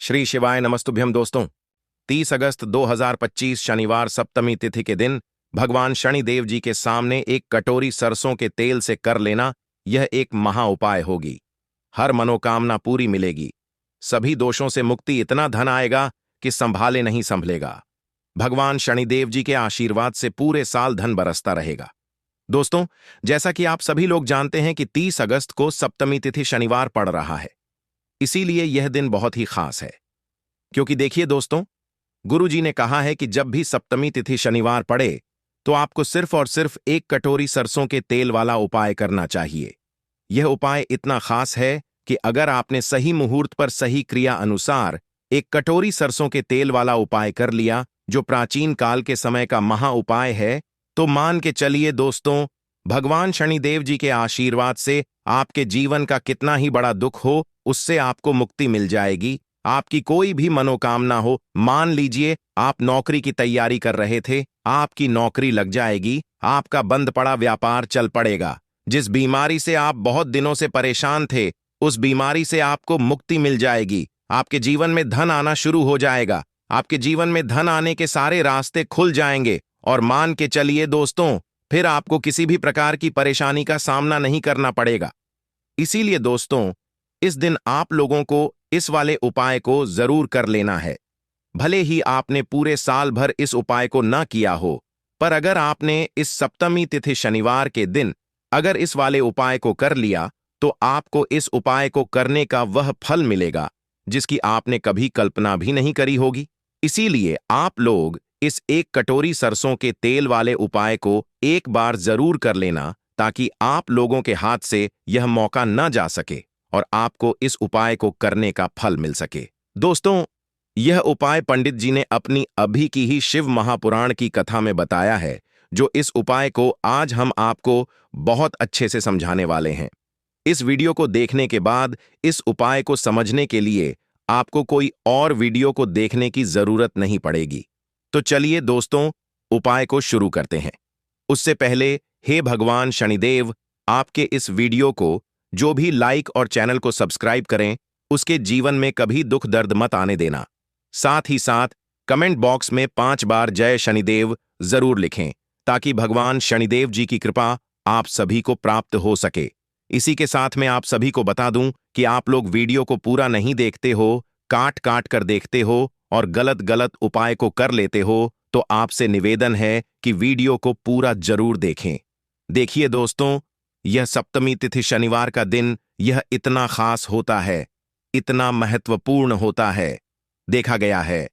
श्री शिवाय नमस्तुभ्यम दोस्तों। 30 अगस्त 2025 शनिवार सप्तमी तिथि के दिन भगवान शनिदेव जी के सामने एक कटोरी सरसों के तेल से कर लेना, यह एक महा उपाय होगी। हर मनोकामना पूरी मिलेगी, सभी दोषों से मुक्ति, इतना धन आएगा कि संभाले नहीं संभलेगा। भगवान शनिदेव जी के आशीर्वाद से पूरे साल धन बरसता रहेगा। दोस्तों, जैसा कि आप सभी लोग जानते हैं कि 30 अगस्त को सप्तमी तिथि शनिवार पड़ रहा है, इसीलिए यह दिन बहुत ही खास है। क्योंकि देखिए दोस्तों, गुरु जी ने कहा है कि जब भी सप्तमी तिथि शनिवार पड़े तो आपको सिर्फ और सिर्फ एक कटोरी सरसों के तेल वाला उपाय करना चाहिए। यह उपाय इतना खास है कि अगर आपने सही मुहूर्त पर सही क्रिया अनुसार एक कटोरी सरसों के तेल वाला उपाय कर लिया, जो प्राचीन काल के समय का महा उपाय है, तो मान के चलिए दोस्तों, भगवान शनिदेव जी के आशीर्वाद से आपके जीवन का कितना ही बड़ा दुख हो, उससे आपको मुक्ति मिल जाएगी। आपकी कोई भी मनोकामना हो, मान लीजिए आप नौकरी की तैयारी कर रहे थे, आपकी नौकरी लग जाएगी, आपका बंद पड़ा व्यापार चल पड़ेगा। जिस बीमारी से आप बहुत दिनों से परेशान थे, उस बीमारी से आपको मुक्ति मिल जाएगी। आपके जीवन में धन आना शुरू हो जाएगा, आपके जीवन में धन आने के सारे रास्ते खुल जाएंगे। और मान के चलिए दोस्तों, फिर आपको किसी भी प्रकार की परेशानी का सामना नहीं करना पड़ेगा। इसीलिए दोस्तों, इस दिन आप लोगों को इस वाले उपाय को जरूर कर लेना है। भले ही आपने पूरे साल भर इस उपाय को ना किया हो, पर अगर आपने इस सप्तमी तिथि शनिवार के दिन अगर इस वाले उपाय को कर लिया, तो आपको इस उपाय को करने का वह फल मिलेगा जिसकी आपने कभी कल्पना भी नहीं करी होगी। इसीलिए आप लोग इस एक कटोरी सरसों के तेल वाले उपाय को एक बार जरूर कर लेना, ताकि आप लोगों के हाथ से यह मौका न जा सके और आपको इस उपाय को करने का फल मिल सके। दोस्तों, यह उपाय पंडित जी ने अपनी अभी की ही शिव महापुराण की कथा में बताया है, जो इस उपाय को आज हम आपको बहुत अच्छे से समझाने वाले हैं। इस वीडियो को देखने के बाद इस उपाय को समझने के लिए आपको कोई और वीडियो को देखने की जरूरत नहीं पड़ेगी। तो चलिए दोस्तों, उपाय को शुरू करते हैं। उससे पहले, हे भगवान शनिदेव, आपके इस वीडियो को जो भी लाइक और चैनल को सब्सक्राइब करें, उसके जीवन में कभी दुख दर्द मत आने देना। साथ ही साथ कमेंट बॉक्स में 5 बार जय शनिदेव जरूर लिखें, ताकि भगवान शनिदेव जी की कृपा आप सभी को प्राप्त हो सके। इसी के साथ मैं आप सभी को बता दूं कि आप लोग वीडियो को पूरा नहीं देखते हो, काट काट कर देखते हो और गलत गलत उपाय को कर लेते हो, तो आपसे निवेदन है कि वीडियो को पूरा जरूर देखें। देखिए दोस्तों, यह सप्तमी तिथि शनिवार का दिन यह इतना खास होता है, इतना महत्वपूर्ण होता है। देखा गया है,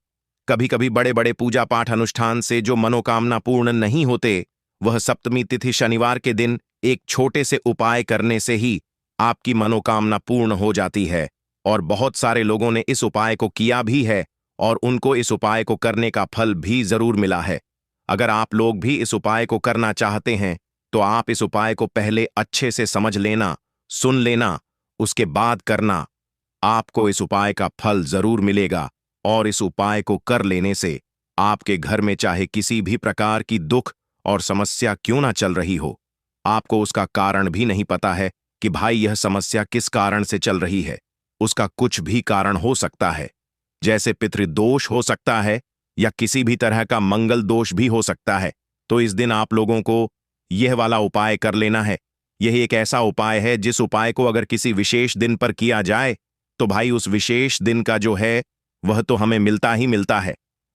कभी कभी बड़े बड़े पूजा पाठ अनुष्ठान से जो मनोकामना पूर्ण नहीं होते, वह सप्तमी तिथि शनिवार के दिन एक छोटे से उपाय करने से ही आपकी मनोकामना पूर्ण हो जाती है। और बहुत सारे लोगों ने इस उपाय को किया भी है और उनको इस उपाय को करने का फल भी जरूर मिला है। अगर आप लोग भी इस उपाय को करना चाहते हैं, तो आप इस उपाय को पहले अच्छे से समझ लेना, सुन लेना, उसके बाद करना। आपको इस उपाय का फल जरूर मिलेगा और इस उपाय को कर लेने से आपके घर में चाहे किसी भी प्रकार की दुख और समस्या क्यों ना चल रही हो, आपको उसका कारण भी नहीं पता है कि भाई यह समस्या किस कारण से चल रही है। उसका कुछ भी कारण हो सकता है, जैसे पितृदोष हो सकता है या किसी भी तरह का मंगल दोष भी हो सकता है। तो इस दिन आप लोगों को यह वाला उपाय कर लेना है। यह एक ऐसा उपाय है जिस उपाय को अगर किसी विशेष दिन पर किया जाए, तो भाई उस विशेष दिन का जो है वह तो हमें मिलता ही मिलता है।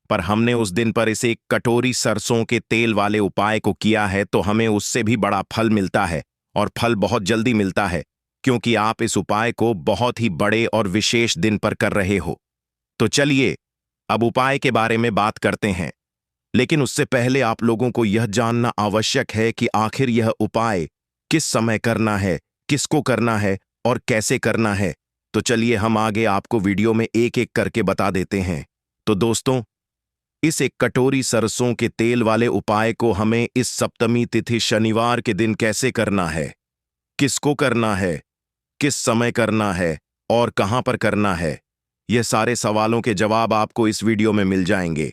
पर हमने उस दिन पर इसे एक कटोरी सरसों के तेल वाले उपाय को किया है, तो हमें उससे भी बड़ा फल मिलता है, और फल बहुत जल्दी मिलता है, क्योंकि आप इस उपाय को बहुत ही बड़े और विशेष दिन पर कर रहे हो। तो चलिए अब उपाय के बारे में बात करते हैं। लेकिन उससे पहले आप लोगों को यह जानना आवश्यक है कि आखिर यह उपाय किस समय करना है, किसको करना है और कैसे करना है। तो चलिए हम आगे आपको वीडियो में एक एक करके बता देते हैं। तो दोस्तों, इस एक कटोरी सरसों के तेल वाले उपाय को हमें इस सप्तमी तिथि शनिवार के दिन कैसे करना है, किसको करना है, किस समय करना है और कहां पर करना है, यह सारे सवालों के जवाब आपको इस वीडियो में मिल जाएंगे।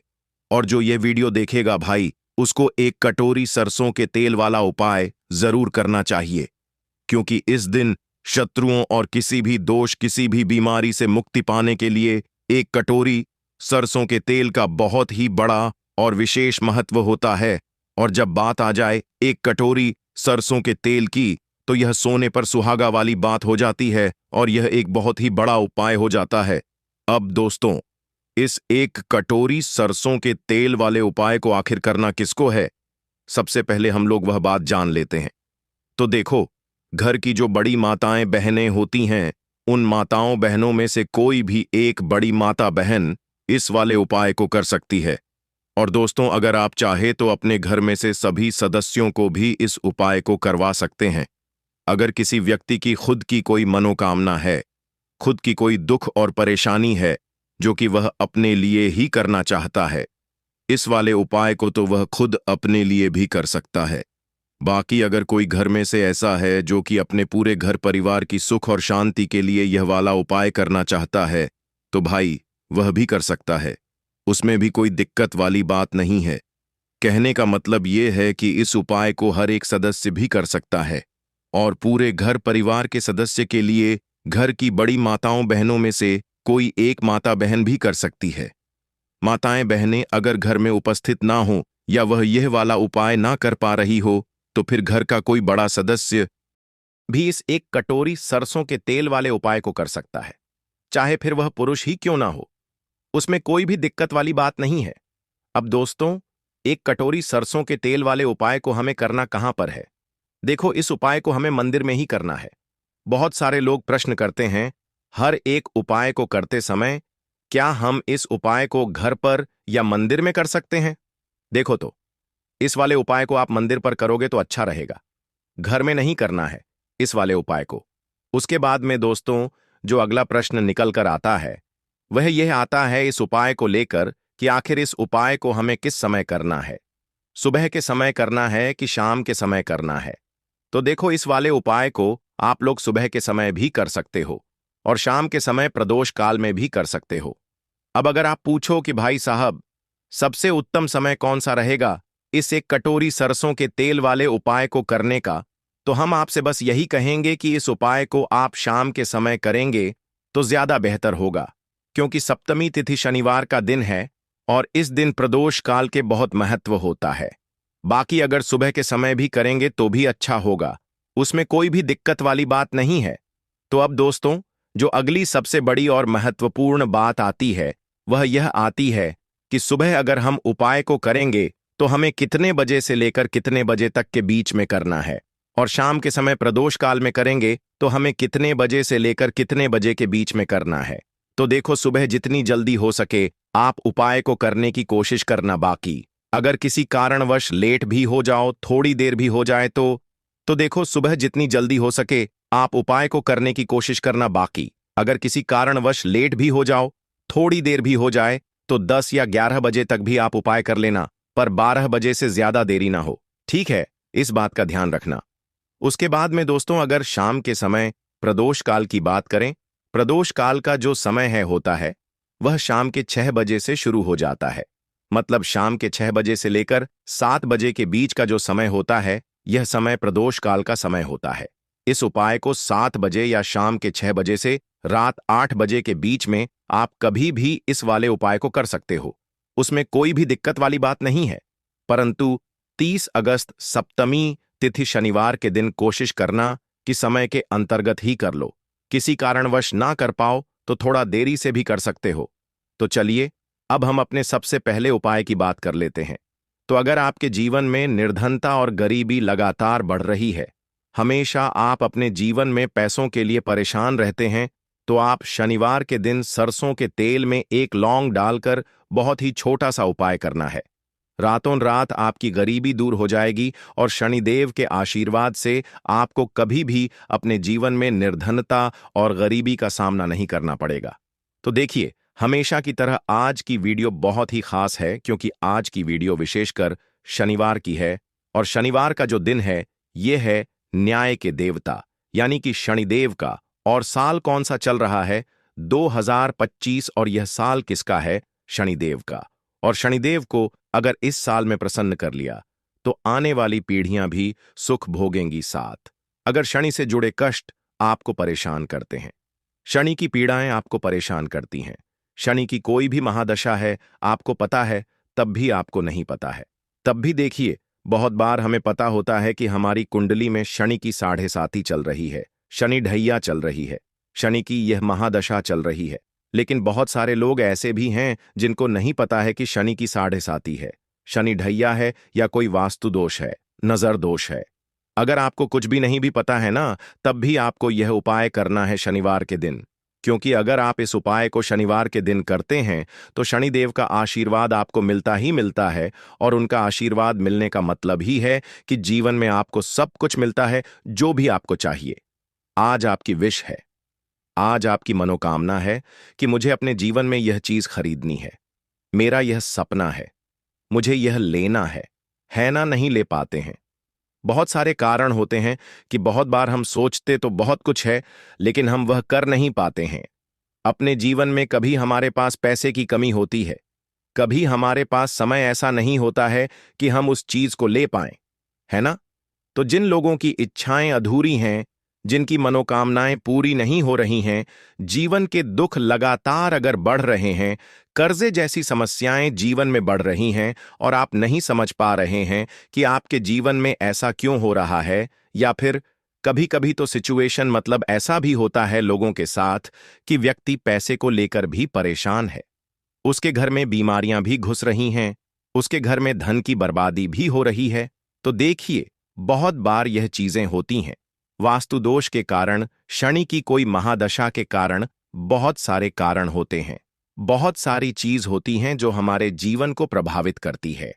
और जो ये वीडियो देखेगा भाई, उसको एक कटोरी सरसों के तेल वाला उपाय जरूर करना चाहिए, क्योंकि इस दिन शत्रुओं और किसी भी दोष, किसी भी बीमारी से मुक्ति पाने के लिए एक कटोरी सरसों के तेल का बहुत ही बड़ा और विशेष महत्व होता है। और जब बात आ जाए एक कटोरी सरसों के तेल की, तो यह सोने पर सुहागा वाली बात हो जाती है और यह एक बहुत ही बड़ा उपाय हो जाता है। अब दोस्तों, इस एक कटोरी सरसों के तेल वाले उपाय को आखिर करना किसको है? सबसे पहले हम लोग वह बात जान लेते हैं। तो देखो, घर की जो बड़ी माताएं बहनें होती हैं, उन माताओं बहनों में से कोई भी एक बड़ी माता बहन इस वाले उपाय को कर सकती है। और दोस्तों, अगर आप चाहे तो अपने घर में से सभी सदस्यों को भी इस उपाय को करवा सकते हैं। अगर किसी व्यक्ति की खुद की कोई मनोकामना है, खुद की कोई दुख और परेशानी है जो कि वह अपने लिए ही करना चाहता है, इस वाले उपाय को तो वह खुद अपने लिए भी कर सकता है। बाकी अगर कोई घर में से ऐसा है जो कि अपने पूरे घर परिवार की सुख और शांति के लिए यह वाला उपाय करना चाहता है, तो भाई वह भी कर सकता है। उसमें भी कोई दिक्कत वाली बात नहीं है। कहने का मतलब ये है कि इस उपाय को हर एक सदस्य भी कर सकता है और पूरे घर परिवार के सदस्य के लिए घर की बड़ी माताओं बहनों में से कोई एक माता बहन भी कर सकती है। माताएं बहनें अगर घर में उपस्थित ना हो या वह यह वाला उपाय ना कर पा रही हो, तो फिर घर का कोई बड़ा सदस्य भी इस एक कटोरी सरसों के तेल वाले उपाय को कर सकता है, चाहे फिर वह पुरुष ही क्यों ना हो। उसमें कोई भी दिक्कत वाली बात नहीं है। अब दोस्तों, एक कटोरी सरसों के तेल वाले उपाय को हमें करना कहां पर है? देखो, इस उपाय को हमें मंदिर में ही करना है। बहुत सारे लोग प्रश्न करते हैं, हर एक उपाय को करते समय क्या हम इस उपाय को घर पर या मंदिर में कर सकते हैं? देखो तो, इस वाले उपाय को आप मंदिर पर करोगे तो अच्छा रहेगा। घर में नहीं करना है इस वाले उपाय को। उसके बाद में दोस्तों, जो अगला प्रश्न निकल कर आता है, वह यह आता है इस उपाय को लेकर कि आखिर इस उपाय को हमें किस समय करना है? सुबह के समय करना है कि शाम के समय करना है? तो देखो, इस वाले उपाय को आप लोग सुबह के समय भी कर सकते हो और शाम के समय प्रदोष काल में भी कर सकते हो। अब अगर आप पूछो कि भाई साहब, सबसे उत्तम समय कौन सा रहेगा इस एक कटोरी सरसों के तेल वाले उपाय को करने का, तो हम आपसे बस यही कहेंगे कि इस उपाय को आप शाम के समय करेंगे तो ज्यादा बेहतर होगा, क्योंकि सप्तमी तिथि शनिवार का दिन है और इस दिन प्रदोष काल के बहुत महत्व होता है। बाकी अगर सुबह के समय भी करेंगे तो भी अच्छा होगा, उसमें कोई भी दिक्कत वाली बात नहीं है। तो अब दोस्तों, जो अगली सबसे बड़ी और महत्वपूर्ण बात आती है, वह यह आती है कि सुबह अगर हम उपाय को करेंगे तो हमें कितने बजे से लेकर कितने बजे तक के बीच में करना है, और शाम के समय प्रदोष काल में करेंगे तो हमें कितने बजे से लेकर कितने बजे के बीच में करना है। तो देखो, सुबह जितनी जल्दी हो सके आप उपाय को करने की कोशिश करना। बाकी अगर किसी कारणवश लेट भी हो जाओ, थोड़ी देर भी हो जाए तो देखो, सुबह जितनी जल्दी हो सके आप उपाय को करने की कोशिश करना। बाकी अगर किसी कारणवश लेट भी हो जाओ, थोड़ी देर भी हो जाए, तो 10 या 11 बजे तक भी आप उपाय कर लेना, पर 12 बजे से ज्यादा देरी ना हो। ठीक है, इस बात का ध्यान रखना। उसके बाद में दोस्तों, अगर शाम के समय प्रदोष काल की बात करें, प्रदोष काल का जो समय होता है वह शाम के 6 बजे से शुरू हो जाता है। मतलब शाम के 6 बजे से लेकर 7 बजे के बीच का जो समय होता है, यह समय प्रदोष काल का समय होता है। इस उपाय को 7 बजे या शाम के 6 बजे से रात 8 बजे के बीच में आप कभी भी इस वाले उपाय को कर सकते हो। उसमें कोई भी दिक्कत वाली बात नहीं है। परंतु 30 अगस्त सप्तमी तिथि शनिवार के दिन कोशिश करना कि समय के अंतर्गत ही कर लो। किसी कारणवश ना कर पाओ तो थोड़ा देरी से भी कर सकते हो। तो चलिए, अब हम अपने सबसे पहले उपाय की बात कर लेते हैं। तो अगर आपके जीवन में निर्धनता और गरीबी लगातार बढ़ रही है, हमेशा आप अपने जीवन में पैसों के लिए परेशान रहते हैं, तो आप शनिवार के दिन सरसों के तेल में एक लौंग डालकर बहुत ही छोटा सा उपाय करना है। रातों रात आपकी गरीबी दूर हो जाएगी और शनिदेव के आशीर्वाद से आपको कभी भी अपने जीवन में निर्धनता और गरीबी का सामना नहीं करना पड़ेगा। तो देखिए, हमेशा की तरह आज की वीडियो बहुत ही खास है, क्योंकि आज की वीडियो विशेषकर शनिवार की है और शनिवार का जो दिन है ये है न्याय के देवता यानी कि शनिदेव का। और साल कौन सा चल रहा है? 2025। और यह साल किसका है? शनिदेव का। और शनिदेव को अगर इस साल में प्रसन्न कर लिया तो आने वाली पीढ़ियां भी सुख भोगेंगी साथ। अगर शनि से जुड़े कष्ट आपको परेशान करते हैं, शनि की पीड़ाएं आपको परेशान करती हैं, शनि की कोई भी महादशा है, आपको पता है, तब भी आपको नहीं पता है। तब भी देखिए, बहुत बार हमें पता होता है कि हमारी कुंडली में शनि की 7.5 चल रही है, शनि ढैया चल रही है, शनि की यह महादशा चल रही है। लेकिन बहुत सारे लोग ऐसे भी हैं जिनको नहीं पता है कि शनि की 7.5 है, शनि ढैया है या कोई वास्तु दोष है, नजर दोष है। अगर आपको कुछ भी नहीं भी पता है ना, तब भी आपको यह उपाय करना है शनिवार के दिन। क्योंकि अगर आप इस उपाय को शनिवार के दिन करते हैं तो शनिदेव का आशीर्वाद आपको मिलता ही मिलता है, और उनका आशीर्वाद मिलने का मतलब ही है कि जीवन में आपको सब कुछ मिलता है जो भी आपको चाहिए। आज आपकी विश है, आज आपकी मनोकामना है कि मुझे अपने जीवन में यह चीज खरीदनी है, मेरा यह सपना है, मुझे यह लेना है ना? नहीं ले पाते हैं। बहुत सारे कारण होते हैं कि बहुत बार हम सोचते तो बहुत कुछ है, लेकिन हम वह कर नहीं पाते हैं। अपने जीवन में कभी हमारे पास पैसे की कमी होती है, कभी हमारे पास समय ऐसा नहीं होता है कि हम उस चीज को ले पाएं, है ना? तो जिन लोगों की इच्छाएं अधूरी हैं, जिनकी मनोकामनाएं पूरी नहीं हो रही हैं, जीवन के दुख लगातार अगर बढ़ रहे हैं, कर्जे जैसी समस्याएं जीवन में बढ़ रही हैं और आप नहीं समझ पा रहे हैं कि आपके जीवन में ऐसा क्यों हो रहा है, या फिर कभी कभी तो सिचुएशन मतलब ऐसा भी होता है लोगों के साथ कि व्यक्ति पैसे को लेकर भी परेशान है, उसके घर में बीमारियां भी घुस रही हैं, उसके घर में धन की बर्बादी भी हो रही है। तो देखिए, बहुत बार यह चीजें होती हैं वास्तु दोष के कारण, शनि की कोई महादशा के कारण। बहुत सारे कारण होते हैं, बहुत सारी चीज होती हैं जो हमारे जीवन को प्रभावित करती है,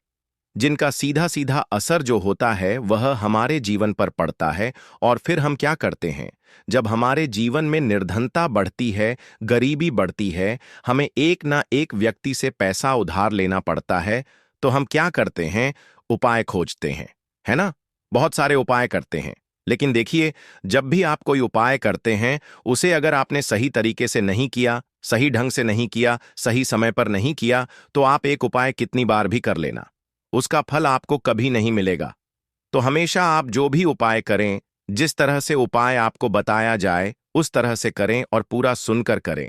जिनका सीधा सीधा असर जो होता है वह हमारे जीवन पर पड़ता है। और फिर हम क्या करते हैं, जब हमारे जीवन में निर्धनता बढ़ती है, गरीबी बढ़ती है, हमें एक ना एक व्यक्ति से पैसा उधार लेना पड़ता है, तो हम क्या करते हैं, उपाय खोजते हैं, है ना? बहुत सारे उपाय करते हैं। लेकिन देखिए, जब भी आप कोई उपाय करते हैं, उसे अगर आपने सही तरीके से नहीं किया, सही ढंग से नहीं किया, सही समय पर नहीं किया, तो आप एक उपाय कितनी बार भी कर लेना, उसका फल आपको कभी नहीं मिलेगा। तो हमेशा आप जो भी उपाय करें, जिस तरह से उपाय आपको बताया जाए उस तरह से करें और पूरा सुनकर करें।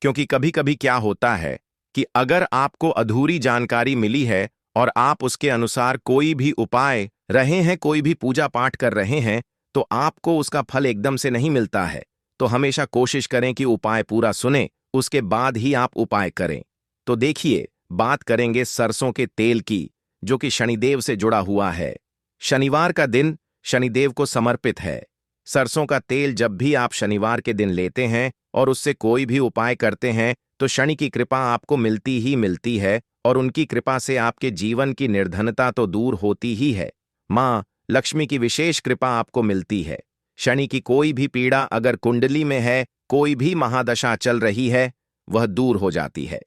क्योंकि कभी कभी क्या होता है कि अगर आपको अधूरी जानकारी मिली है और आप उसके अनुसार कोई भी उपाय रहे हैं, कोई भी पूजा पाठ कर रहे हैं, तो आपको उसका फल एकदम से नहीं मिलता है। तो हमेशा कोशिश करें कि उपाय पूरा सुने, उसके बाद ही आप उपाय करें। तो देखिए, बात करेंगे सरसों के तेल की, जो कि शनिदेव से जुड़ा हुआ है। शनिवार का दिन शनिदेव को समर्पित है। सरसों का तेल जब भी आप शनिवार के दिन लेते हैं और उससे कोई भी उपाय करते हैं, तो शनि की कृपा आपको मिलती ही मिलती है, और उनकी कृपा से आपके जीवन की निर्धनता तो दूर होती ही है, मां लक्ष्मी की विशेष कृपा आपको मिलती है। शनि की कोई भी पीड़ा अगर कुंडली में है, कोई भी महादशा चल रही है, वह दूर हो जाती है।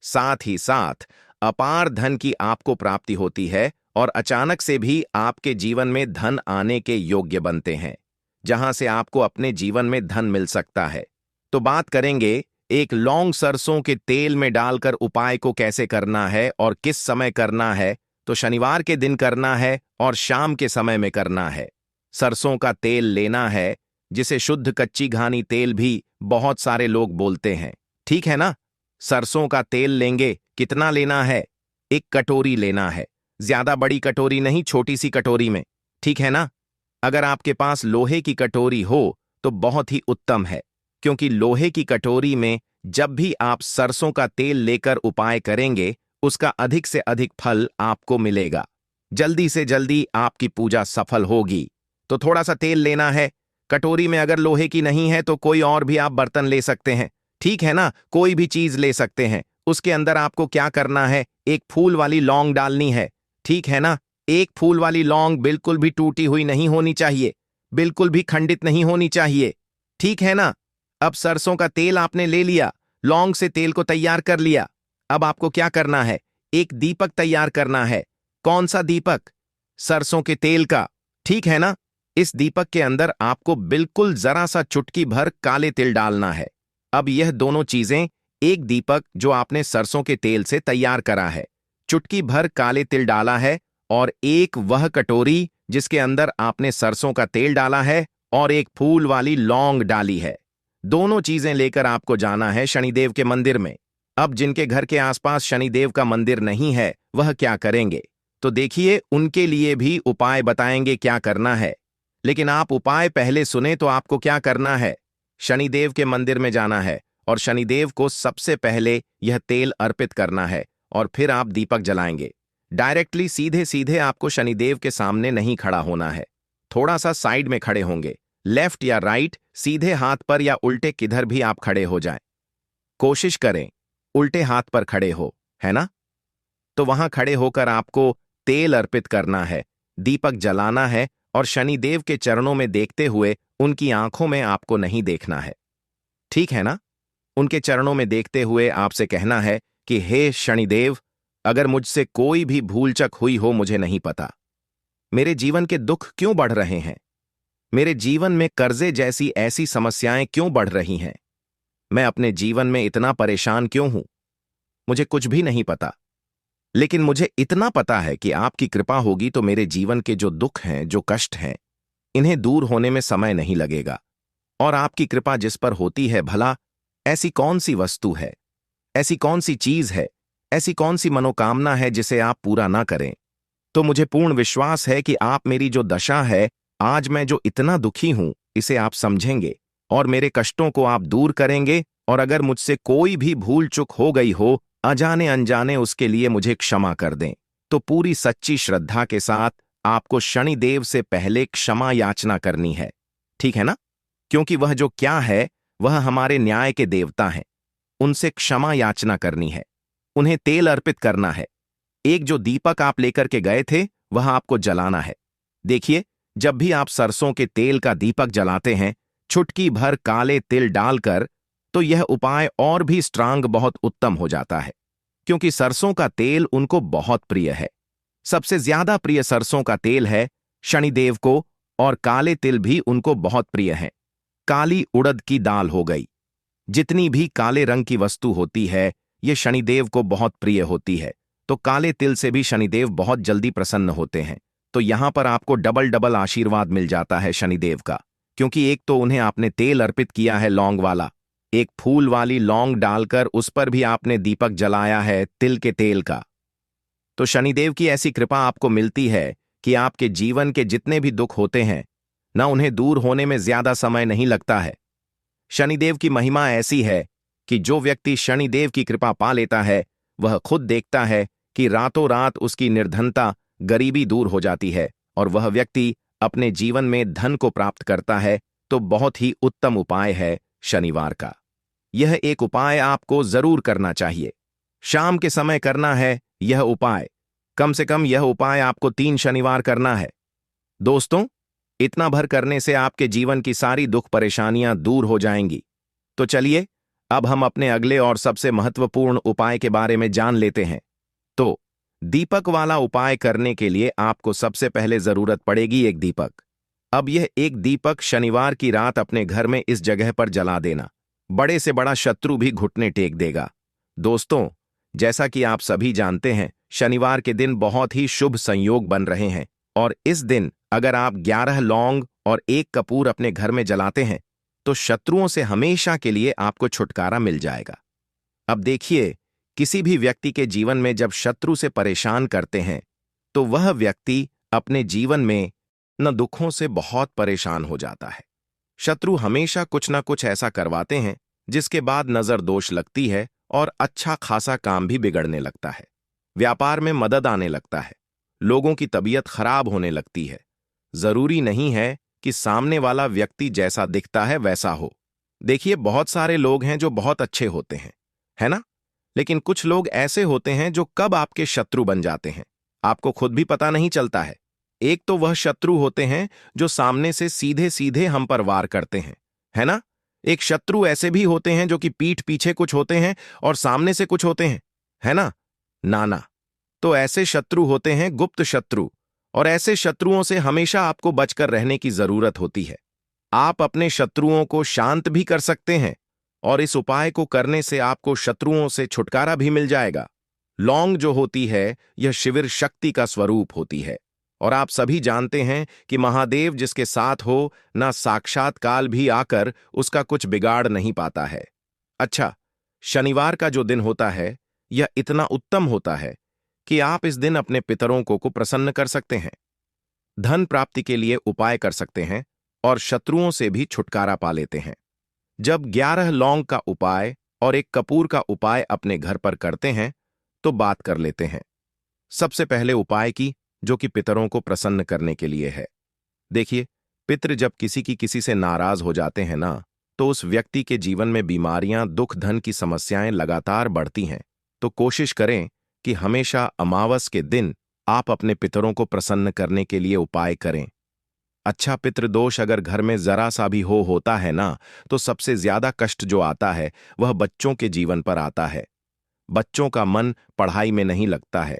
साथ ही साथ अपार धन की आपको प्राप्ति होती है, और अचानक से भी आपके जीवन में धन आने के योग्य बनते हैं, जहां से आपको अपने जीवन में धन मिल सकता है। तो बात करेंगे एक लौंग सरसों के तेल में डालकर उपाय को कैसे करना है और किस समय करना है। तो शनिवार के दिन करना है और शाम के समय में करना है। सरसों का तेल लेना है, जिसे शुद्ध कच्ची घानी तेल भी बहुत सारे लोग बोलते हैं, ठीक है ना? सरसों का तेल लेंगे, कितना लेना है? 1 कटोरी लेना है, ज्यादा बड़ी कटोरी नहीं, छोटी सी कटोरी में, ठीक है ना? अगर आपके पास लोहे की कटोरी हो तो बहुत ही उत्तम है, क्योंकि लोहे की कटोरी में जब भी आप सरसों का तेल लेकर उपाय करेंगे, उसका अधिक से अधिक फल आपको मिलेगा, जल्दी से जल्दी आपकी पूजा सफल होगी। तो थोड़ा सा तेल लेना है, कटोरी में अगर लोहे की नहीं है तो कोई और भी आप बर्तन ले सकते हैं, ठीक है ना? कोई भी चीज ले सकते हैं। उसके अंदर आपको क्या करना है, एक फूल वाली लौंग डालनी है, ठीक है ना? एक फूल वाली लौंग बिल्कुल भी टूटी हुई नहीं होनी चाहिए, बिल्कुल भी खंडित नहीं होनी चाहिए, ठीक है ना? अब सरसों का तेल आपने ले लिया, लौंग से तेल को तैयार कर लिया। अब आपको क्या करना है, एक दीपक तैयार करना है। कौन सा दीपक? सरसों के तेल का, ठीक है ना? इस दीपक के अंदर आपको बिल्कुल जरा सा चुटकी भर काले तिल डालना है। अब यह दोनों चीजें, एक दीपक जो आपने सरसों के तेल से तैयार करा है, चुटकी भर काले तिल डाला है, और एक वह कटोरी जिसके अंदर आपने सरसों का तेल डाला है और एक फूल वाली लौंग डाली है। दोनों चीजें लेकर आपको जाना है शनिदेव के मंदिर में। अब जिनके घर के आसपास शनिदेव का मंदिर नहीं है वह क्या करेंगे? तो देखिए, उनके लिए भी उपाय बताएंगे क्या करना है। लेकिन आप उपाय पहले सुने तो आपको क्या करना है। शनिदेव के मंदिर में जाना है और शनिदेव को सबसे पहले यह तेल अर्पित करना है और फिर आप दीपक जलाएंगे। डायरेक्टली सीधे सीधे आपको शनिदेव के सामने नहीं खड़ा होना है, थोड़ा सा साइड में खड़े होंगे, लेफ्ट या राइट, सीधे हाथ पर या उल्टे किधर भी आप खड़े हो जाएं। कोशिश करें उल्टे हाथ पर खड़े हो, है ना? तो वहां खड़े होकर आपको तेल अर्पित करना है, दीपक जलाना है और शनिदेव के चरणों में देखते हुए उनकी आंखों में आपको नहीं देखना है। ठीक है ना? उनके चरणों में देखते हुए आपसे कहना है कि हे शनिदेव, अगर मुझसे कोई भी भूलचक हुई हो मुझे नहीं पता। मेरे जीवन के दुख क्यों बढ़ रहे हैं? मेरे जीवन में कर्जे जैसी ऐसी समस्याएं क्यों बढ़ रही हैं? मैं अपने जीवन में इतना परेशान क्यों हूं? मुझे कुछ भी नहीं पता, लेकिन मुझे इतना पता है कि आपकी कृपा होगी तो मेरे जीवन के जो दुख हैं, जो कष्ट हैं, इन्हें दूर होने में समय नहीं लगेगा। और आपकी कृपा जिस पर होती है, भला ऐसी कौन सी वस्तु है, ऐसी कौन सी चीज है, ऐसी कौन सी मनोकामना है जिसे आप पूरा ना करें? तो मुझे पूर्ण विश्वास है कि आप मेरी जो दशा है, आज मैं जो इतना दुखी हूं, इसे आप समझेंगे और मेरे कष्टों को आप दूर करेंगे। और अगर मुझसे कोई भी भूल चूक हो गई हो, अजाने अनजाने, उसके लिए मुझे क्षमा कर दें। तो पूरी सच्ची श्रद्धा के साथ आपको शनिदेव से पहले क्षमा याचना करनी है, ठीक है ना? क्योंकि वह जो क्या है, वह हमारे न्याय के देवता हैं। उनसे क्षमा याचना करनी है, उन्हें तेल अर्पित करना है। एक जो दीपक आप लेकर के गए थे वह आपको जलाना है। देखिए, जब भी आप सरसों के तेल का दीपक जलाते हैं, चुटकी भर काले तिल डालकर, तो यह उपाय और भी स्ट्रांग, बहुत उत्तम हो जाता है। क्योंकि सरसों का तेल उनको बहुत प्रिय है, सबसे ज्यादा प्रिय सरसों का तेल है शनिदेव को, और काले तिल भी उनको बहुत प्रिय हैं। काली उड़द की दाल हो गई, जितनी भी काले रंग की वस्तु होती है, ये शनिदेव को बहुत प्रिय होती है। तो काले तिल से भी शनिदेव बहुत जल्दी प्रसन्न होते हैं। तो यहां पर आपको डबल डबल आशीर्वाद मिल जाता है शनिदेव का, क्योंकि एक तो उन्हें आपने तेल अर्पित किया है लौंग वाला, एक फूल वाली लौंग डालकर उस पर भी आपने दीपक जलाया है तिल के तेल का। तो शनिदेव की ऐसी कृपा आपको मिलती है कि आपके जीवन के जितने भी दुख होते हैं ना, उन्हें दूर होने में ज्यादा समय नहीं लगता है। शनिदेव की महिमा ऐसी है कि जो व्यक्ति शनिदेव की कृपा पा लेता है, वह खुद देखता है कि रातों रात उसकी निर्धनता, गरीबी दूर हो जाती है और वह व्यक्ति अपने जीवन में धन को प्राप्त करता है। तो बहुत ही उत्तम उपाय है शनिवार का। यह एक उपाय आपको जरूर करना चाहिए। शाम के समय करना है यह उपाय। कम से कम यह उपाय आपको 3 शनिवार करना है। दोस्तों, इतना भर करने से आपके जीवन की सारी दुख परेशानियां दूर हो जाएंगी। तो चलिए, अब हम अपने अगले और सबसे महत्वपूर्ण उपाय के बारे में जान लेते हैं। तो दीपक वाला उपाय करने के लिए आपको सबसे पहले जरूरत पड़ेगी एक दीपक। अब यह एक दीपक शनिवार की रात अपने घर में इस जगह पर जला देना। बड़े से बड़ा शत्रु भी घुटने टेक देगा। दोस्तों, जैसा कि आप सभी जानते हैं, शनिवार के दिन बहुत ही शुभ संयोग बन रहे हैं और इस दिन अगर आप 11 लौंग और 1 कपूर अपने घर में जलाते हैं तो शत्रुओं से हमेशा के लिए आपको छुटकारा मिल जाएगा। अब देखिए, किसी भी व्यक्ति के जीवन में जब शत्रु से परेशान करते हैं तो वह व्यक्ति अपने जीवन में न दुखों से बहुत परेशान हो जाता है। शत्रु हमेशा कुछ न कुछ ऐसा करवाते हैं जिसके बाद नजर दोष लगती है और अच्छा खासा काम भी बिगड़ने लगता है। व्यापार में मदद आने लगता है, लोगों की तबीयत खराब होने लगती है। जरूरी नहीं है कि सामने वाला व्यक्ति जैसा दिखता है वैसा हो। देखिए, बहुत सारे लोग हैं जो बहुत अच्छे होते हैं, है ना? लेकिन कुछ लोग ऐसे होते हैं जो कब आपके शत्रु बन जाते हैं आपको खुद भी पता नहीं चलता है। एक तो वह शत्रु होते हैं जो सामने से सीधे सीधे हम पर वार करते हैं, है ना? एक शत्रु ऐसे भी होते हैं जो कि पीठ पीछे कुछ होते हैं और सामने से कुछ होते हैं, है ना? नाना। तो ऐसे शत्रु होते हैं गुप्त शत्रु, और ऐसे शत्रुओं से हमेशा आपको बचकर रहने की जरूरत होती है। आप अपने शत्रुओं को शांत भी कर सकते हैं और इस उपाय को करने से आपको शत्रुओं से छुटकारा भी मिल जाएगा। लौंग जो होती है, यह शिविर शक्ति का स्वरूप होती है और आप सभी जानते हैं कि महादेव जिसके साथ हो, ना साक्षात काल भी आकर उसका कुछ बिगाड़ नहीं पाता है। अच्छा, शनिवार का जो दिन होता है यह इतना उत्तम होता है कि आप इस दिन अपने पितरों को प्रसन्न कर सकते हैं, धन प्राप्ति के लिए उपाय कर सकते हैं और शत्रुओं से भी छुटकारा पा लेते हैं। जब 11 लौंग का उपाय और एक कपूर का उपाय अपने घर पर करते हैं तो बात कर लेते हैं सबसे पहले उपाय की, जो कि पितरों को प्रसन्न करने के लिए है। देखिए, पितृ जब किसी से नाराज हो जाते हैं ना, तो उस व्यक्ति के जीवन में बीमारियां, दुख, धन की समस्याएं लगातार बढ़ती हैं। तो कोशिश करें कि हमेशा अमावस के दिन आप अपने पितरों को प्रसन्न करने के लिए उपाय करें। अच्छा, पितृदोष अगर घर में जरा सा भी होता है ना, तो सबसे ज्यादा कष्ट जो आता है वह बच्चों के जीवन पर आता है। बच्चों का मन पढ़ाई में नहीं लगता है,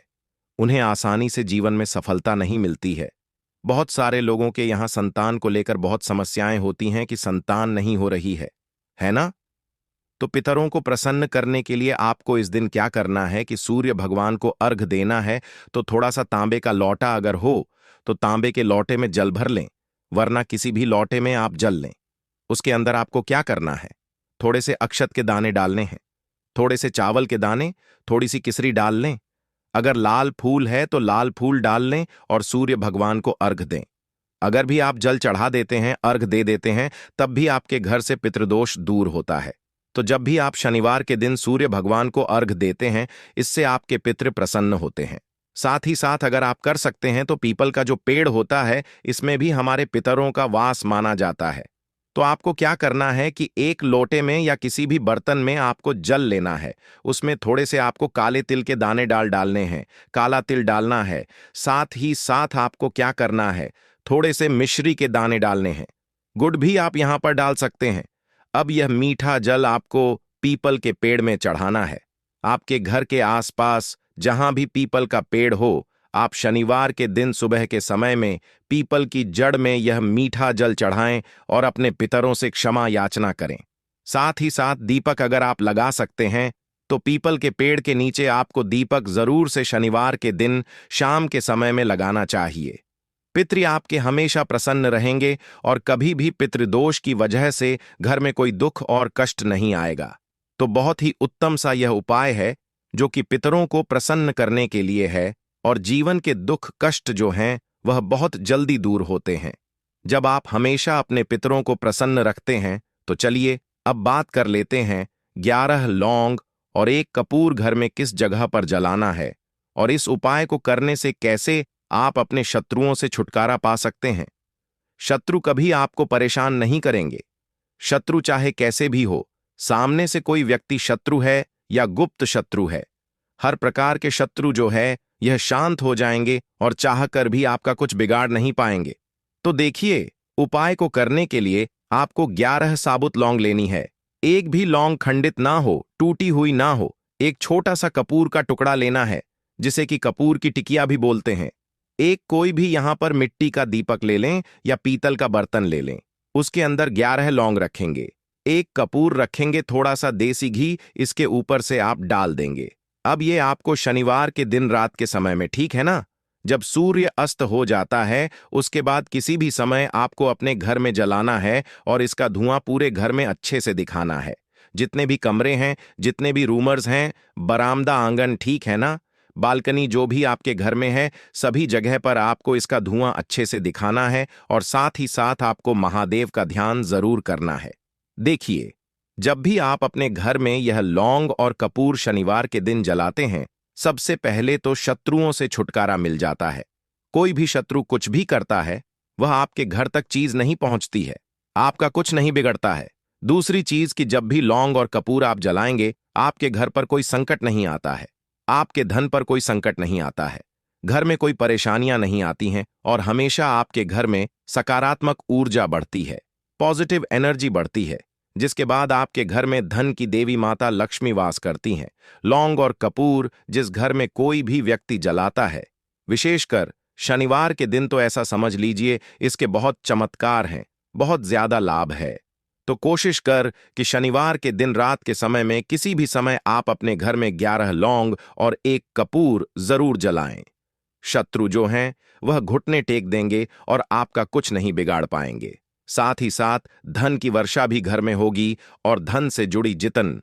उन्हें आसानी से जीवन में सफलता नहीं मिलती है। बहुत सारे लोगों के यहाँ संतान को लेकर बहुत समस्याएं होती हैं कि संतान नहीं हो रही है ना? तो पितरों को प्रसन्न करने के लिए आपको इस दिन क्या करना है कि सूर्य भगवान को अर्घ देना है। तो थोड़ा सा तांबे का लौटा अगर हो तो तांबे के लौटे में जल भर लें, वरना किसी भी लौटे में आप जल लें। उसके अंदर आपको क्या करना है, थोड़े से अक्षत के दाने डालने हैं, थोड़े से चावल के दाने, थोड़ी सी किसरी डाल लें। अगर लाल फूल है तो लाल फूल डाल लें और सूर्य भगवान को अर्घ दें। अगर भी आप जल चढ़ा देते हैं, अर्घ दे देते हैं, तब भी आपके घर से पितृदोष दूर होता है। तो जब भी आप शनिवार के दिन सूर्य भगवान को अर्घ देते हैं, इससे आपके पितृ प्रसन्न होते हैं। साथ ही साथ अगर आप कर सकते हैं तो पीपल का जो पेड़ होता है, इसमें भी हमारे पितरों का वास माना जाता है। तो आपको क्या करना है कि एक लोटे में या किसी भी बर्तन में आपको जल लेना है, उसमें थोड़े से आपको काले तिल के दाने डालने हैं, काला तिल डालना है। साथ ही साथ आपको क्या करना है, थोड़े से मिश्री के दाने डालने हैं, गुड़ भी आप यहां पर डाल सकते हैं। अब यह मीठा जल आपको पीपल के पेड़ में चढ़ाना है। आपके घर के आसपास जहां भी पीपल का पेड़ हो, आप शनिवार के दिन सुबह के समय में पीपल की जड़ में यह मीठा जल चढ़ाएं और अपने पितरों से क्षमा याचना करें। साथ ही साथ दीपक अगर आप लगा सकते हैं तो पीपल के पेड़ के नीचे आपको दीपक जरूर से शनिवार के दिन शाम के समय में लगाना चाहिए। पितृ आपके हमेशा प्रसन्न रहेंगे और कभी भी पितृदोष की वजह से घर में कोई दुख और कष्ट नहीं आएगा। तो बहुत ही उत्तम सा यह उपाय है जो कि पितरों को प्रसन्न करने के लिए है, और जीवन के दुख कष्ट जो हैं वह बहुत जल्दी दूर होते हैं जब आप हमेशा अपने पितरों को प्रसन्न रखते हैं। तो चलिए अब बात कर लेते हैं 11 लौंग और एक कपूर घर में किस जगह पर जलाना है, और इस उपाय को करने से कैसे आप अपने शत्रुओं से छुटकारा पा सकते हैं। शत्रु कभी आपको परेशान नहीं करेंगे। शत्रु चाहे कैसे भी हो, सामने से कोई व्यक्ति शत्रु है या गुप्त शत्रु है, हर प्रकार के शत्रु जो है यह शांत हो जाएंगे और चाहकर भी आपका कुछ बिगाड़ नहीं पाएंगे। तो देखिए, उपाय को करने के लिए आपको 11 साबुत लौंग लेनी है। एक भी लौंग खंडित ना हो, टूटी हुई ना हो। एक छोटा सा कपूर का टुकड़ा लेना है, जिसे कि कपूर की टिकिया भी बोलते हैं। एक कोई भी यहां पर मिट्टी का दीपक ले लें या पीतल का बर्तन ले लें, उसके अंदर 11 लौंग रखेंगे, एक कपूर रखेंगे, थोड़ा सा देसी घी इसके ऊपर से आप डाल देंगे। अब ये आपको शनिवार के दिन रात के समय में, ठीक है ना, जब सूर्य अस्त हो जाता है, उसके बाद किसी भी समय आपको अपने घर में जलाना है और इसका धुआं पूरे घर में अच्छे से दिखाना है। जितने भी कमरे हैं, जितने भी रूमर्स हैं, बरामदा, आंगन, ठीक है ना, बालकनी, जो भी आपके घर में है, सभी जगह पर आपको इसका धुआं अच्छे से दिखाना है और साथ ही साथ आपको महादेव का ध्यान जरूर करना है। देखिए, जब भी आप अपने घर में यह लौंग और कपूर शनिवार के दिन जलाते हैं, सबसे पहले तो शत्रुओं से छुटकारा मिल जाता है। कोई भी शत्रु कुछ भी करता है, वह आपके घर तक चीज नहीं पहुंचती है, आपका कुछ नहीं बिगड़ता है। दूसरी चीज कि जब भी लौंग और कपूर आप जलाएंगे, आपके घर पर कोई संकट नहीं आता है, आपके धन पर कोई संकट नहीं आता है, घर में कोई परेशानियां नहीं आती हैं और हमेशा आपके घर में सकारात्मक ऊर्जा बढ़ती है, पॉजिटिव एनर्जी बढ़ती है, जिसके बाद आपके घर में धन की देवी माता लक्ष्मी वास करती हैं। लौंग और कपूर जिस घर में कोई भी व्यक्ति जलाता है, विशेषकर शनिवार के दिन, तो ऐसा समझ लीजिए इसके बहुत चमत्कार हैं, बहुत ज्यादा लाभ है। तो कोशिश कर कि शनिवार के दिन रात के समय में किसी भी समय आप अपने घर में 11 लौंग और एक कपूर जरूर जलाएं। शत्रु जो हैं वह घुटने टेक देंगे और आपका कुछ नहीं बिगाड़ पाएंगे। साथ ही साथ धन की वर्षा भी घर में होगी और धन से जुड़ी जितन